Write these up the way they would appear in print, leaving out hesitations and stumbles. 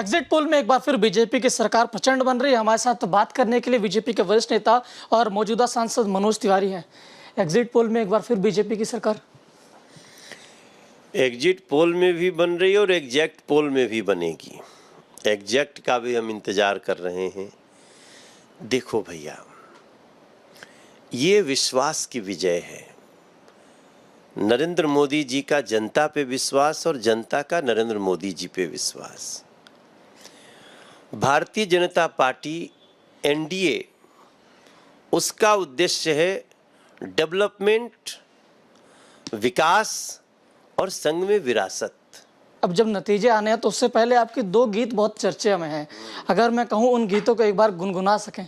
Exit poll में एक बार फिर बीजेपी की सरकार प्रचंड बन रही है। हमारे साथ बात करने के लिए बीजेपी के वरिष्ठ नेता और मौजूदा सांसद मनोज तिवारी हैं। एग्जिट पोल में एक बार फिर बीजेपी की सरकार एग्जिट पोल में भी बन रही है और एग्जैक्ट पोल में भी बनेगी। एग्जैक्ट का भी हम इंतजार कर रहे हैं। देखो भैया, ये विश्वास की विजय है। नरेंद्र मोदी जी का जनता पे विश्वास और जनता का नरेंद्र मोदी जी पे विश्वास। भारतीय जनता पार्टी एनडीए, उसका उद्देश्य है डेवलपमेंट, विकास और संग में विरासत। अब जब नतीजे आने हैं तो उससे पहले आपके दो गीत बहुत चर्चे में हैं। अगर मैं कहूँ उन गीतों को एक बार गुनगुना सकें।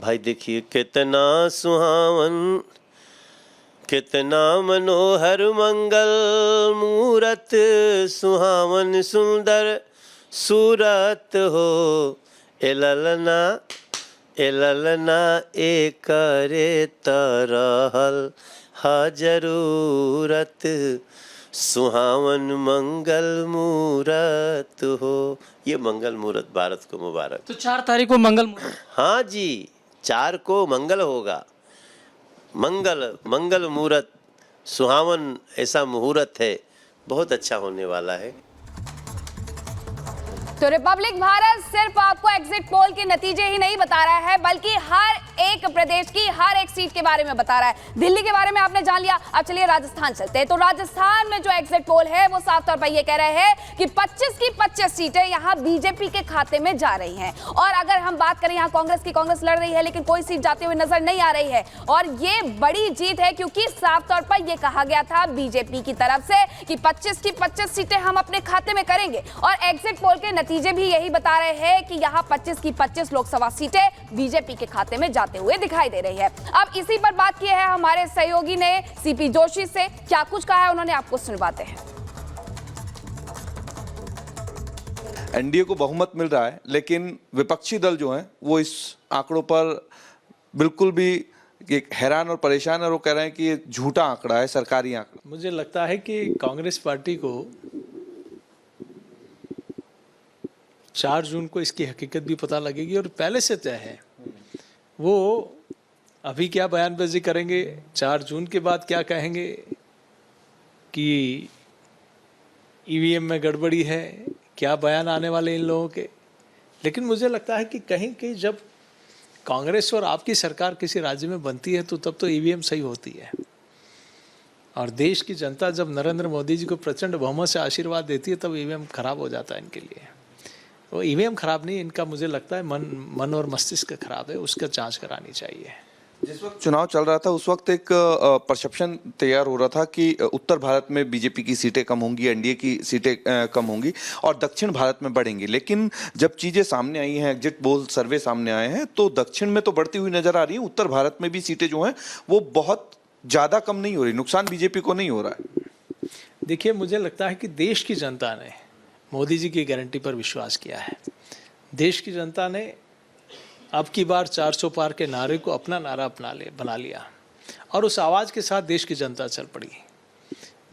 भाई देखिए, कितना सुहावन, कितना मनोहर मंगल मूरत, सुहावन सुंदर सूरत हो, ए ललना ए करे तरहल हा जरूरत, सुहावन मंगल मूरत हो। ये मंगल मूरत भारत को मुबारक। तो 4 तारीख को मंगल मुहूर्त। हाँ जी, 4 को मंगल होगा। मंगल मुहूर्त, सुहावन ऐसा मुहूर्त है, बहुत अच्छा होने वाला है। तो रिपब्लिक भारत सिर्फ आपको एग्जिट पोल के नतीजे ही नहीं बता रहा है, बल्कि हर एक प्रदेश की हर एक सीट के बारे में बता रहा है। दिल्ली के बारे में आपने जान लिया, अब चलिए राजस्थान चलते हैं। तो राजस्थान में जो एग्जिट पोल है वो साफ तौर पर ये कह रहे हैं कि 25 की 25 सीटें यहां बीजेपी के खाते में जा रही हैं। और अगर हम बात करें यहां कांग्रेस लड़ रही है, लेकिन कोई सीट जाते हुए नजर नहीं आ रही है। और ये बड़ी जीत है, क्योंकि साफ तौर पर यह कहा गया था बीजेपी की तरफ से कि 25 की 25 सीटें हम अपने खाते में करेंगे। और एग्जिट पोल के नतीजे भी यही बता रहे हैं कि यहां 25 की 25 लोकसभा सीटें बीजेपी के खाते में जाते हुए दिखाई दे रही है। अब इसी पर बात की है हमारे सहयोगी ने सीपी जोशी से। क्या कुछ कहा है उन्होंने, आपको सुनवाते हैं। एनडीए को बहुमत मिल रहा है, लेकिन विपक्षी दल जो हैं वो इस आंकड़ों पर बिल्कुल भी हैरान और परेशान है। वो कह रहे हैं कि ये झूठा आंकड़ा है, सरकारी आंकड़ा। मुझे लगता है कि कांग्रेस पार्टी को 4 जून को इसकी हकीकत भी पता लगेगी और पहले से तय है। वो अभी क्या बयानबाजी करेंगे, 4 जून के बाद क्या कहेंगे कि ईवीएम में गड़बड़ी है, क्या बयान आने वाले इन लोगों के। लेकिन मुझे लगता है कि कहीं कहीं जब कांग्रेस और आपकी सरकार किसी राज्य में बनती है तो तब तो ईवीएम सही होती है। और देश की जनता जब नरेंद्र मोदी जी को प्रचंड बहुमत से आशीर्वाद देती है तब ईवीएम खराब हो जाता है इनके लिए। वो ईवीएम खराब नहीं, इनका मुझे लगता है मन और मस्तिष्क खराब है, उसका जांच करानी चाहिए। जिस वक्त चुनाव चल रहा था उस वक्त एक परसेप्शन तैयार हो रहा था कि उत्तर भारत में बीजेपी की सीटें कम होंगी, एनडीए की सीटें कम होंगी और दक्षिण भारत में बढ़ेंगी। लेकिन जब चीजें सामने आई हैं, एग्जिट पोल सर्वे सामने आए हैं, तो दक्षिण में तो बढ़ती हुई नजर आ रही है। उत्तर भारत में भी सीटें जो हैं वो बहुत ज्यादा कम नहीं हो रही, नुकसान बीजेपी को नहीं हो रहा है। देखिए, मुझे लगता है कि देश की जनता ने मोदी जी की गारंटी पर विश्वास किया है। देश की जनता ने अब की बार 400 पार के नारे को अपना नारा बना लिया और उस आवाज़ के साथ देश की जनता चल पड़ी।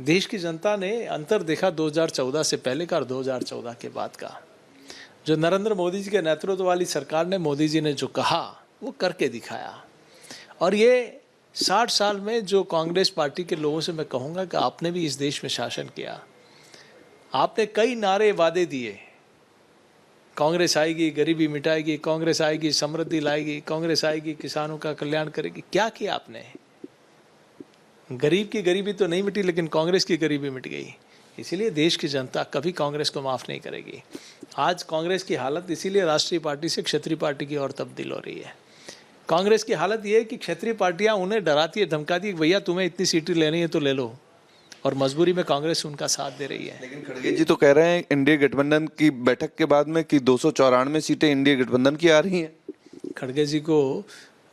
देश की जनता ने अंतर देखा 2014 से पहले का और 2014 के बाद का। जो नरेंद्र मोदी जी के नेतृत्व वाली सरकार ने, मोदी जी ने जो कहा वो करके दिखाया। और ये 60 साल में जो कांग्रेस पार्टी के लोगों से मैं कहूँगा कि आपने भी इस देश में शासन किया, आपने कई नारे वादे दिए। कांग्रेस आएगी, गरीबी मिटाएगी, कांग्रेस आएगी, समृद्धि लाएगी, कांग्रेस आएगी, किसानों का कल्याण करेगी। क्या किया आपने? गरीब की गरीबी तो नहीं मिटी, लेकिन कांग्रेस की गरीबी मिट गई। इसीलिए देश की जनता कभी कांग्रेस को माफ़ नहीं करेगी। आज कांग्रेस की हालत इसीलिए राष्ट्रीय पार्टी से क्षेत्रीय पार्टी की ओर तब्दील हो रही है। कांग्रेस की हालत ये है कि क्षेत्रीय पार्टियाँ उन्हें डराती है, धमकाती है, भैया तुम्हें इतनी सीटें लेनी है तो ले लो, और मजबूरी में कांग्रेस उनका साथ दे रही है। लेकिन खड़गे जी तो कह रहे हैं इंडिया गठबंधन की बैठक के बाद में कि 294 सीटें इंडिया गठबंधन की आ रही हैं। खड़गे जी को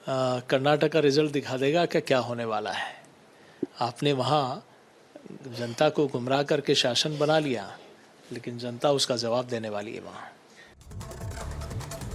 कर्नाटक का रिजल्ट दिखा देगा कि क्या होने वाला है। आपने वहाँ जनता को गुमराह करके शासन बना लिया, लेकिन जनता उसका जवाब देने वाली है वहाँ।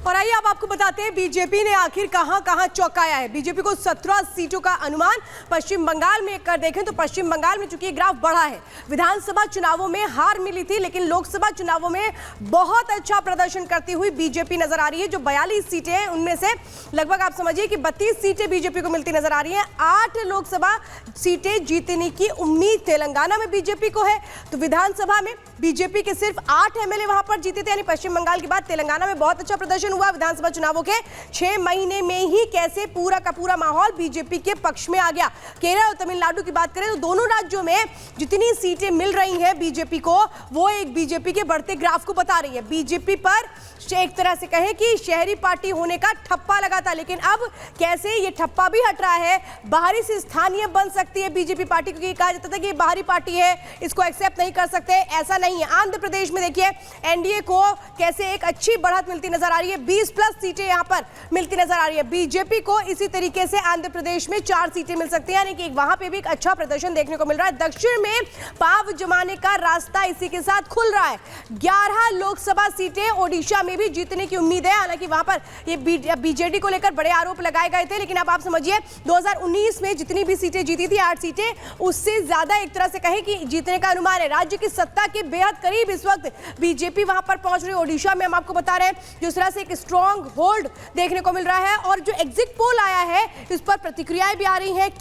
और आइए अब आपको बताते हैं बीजेपी ने आखिर कहां चौंकाया है। बीजेपी को 17 सीटों का अनुमान पश्चिम बंगाल में कर देखें तो पश्चिम बंगाल में चूंकि ग्राफ बढ़ा है, विधानसभा चुनावों में हार मिली थी, लेकिन लोकसभा चुनावों में बहुत अच्छा प्रदर्शन करती हुई बीजेपी नजर आ रही है। जो 42 सीटें हैं उनमें से लगभग आप समझिए कि 32 सीटें बीजेपी को मिलती नजर आ रही हैं। 8 लोकसभा सीटें जीतने की उम्मीद तेलंगाना में बीजेपी को है, तो विधानसभा में बीजेपी के सिर्फ 8 एमएलए वहां पर जीते थे, यानी पश्चिम बंगाल के बाद तेलंगाना में बहुत अच्छा प्रदर्शन हुआ। विधानसभा चुनावों के 6 महीने में ही कैसे पूरा का पूरा माहौल बीजेपी के पक्ष में आ गया। केरल और तमिलनाडु की बात करें तो दोनों राज्यों में जितनी सीटें मिल रही हैं बीजेपी को, वो एक बीजेपी के बढ़ते ग्राफ को बता रही है। बीजेपी पर एक तरह से कहें कि शहरी पार्टी होने का ठप्पा लगा था, लेकिन अब कैसे ये ठप्पा भी हट रहा है। बाहरी से स्थानीय बन सकती है बीजेपी पार्टी, क्योंकि कहा जाता था कि ये बाहरी पार्टी है, इसको एक्सेप्ट नहीं कर सकते, ऐसा नहीं है। आंध्र प्रदेश में देखिए एनडीए को कैसे एक अच्छी बढ़त मिलती नजर आ रही है, 20+ सीटें यहां पर मिलती नजर आ रही है। बीजेपी को इसी तरीके से आंध्र प्रदेश में 4 सीटें मिल सकती हैं, यानी कि वहां पे भी एक अच्छा प्रदर्शन देखने को मिल रहा है। दक्षिण में पांव जमाने का रास्ता इसी के साथ खुल रहा है। 11 लोकसभा सीटें ओडिशा में भी जीतने की उम्मीद है। हालांकि वहां पर ये बीजेडी को लेकर बड़े आरोप लगाए गए थे, लेकिन अब आप समझिए 2019 में जितनी भी सीटें जीती थी 8 सीटें, उससे ज्यादा एक तरह से कहें कि जीतने का अनुमान है। राज्य की सत्ता के बेहद करीब इस वक्त बीजेपी वहां पर पहुंच रही है। ओडिशा में हम आपको बता रहे हैं जिस तरह से एक स्ट्रॉन्ग होल्ड देखने को मिल रहा है, और जो एग्जिट पोल आया है इस पर प्रतिक्रियाएं भी आ रही हैं।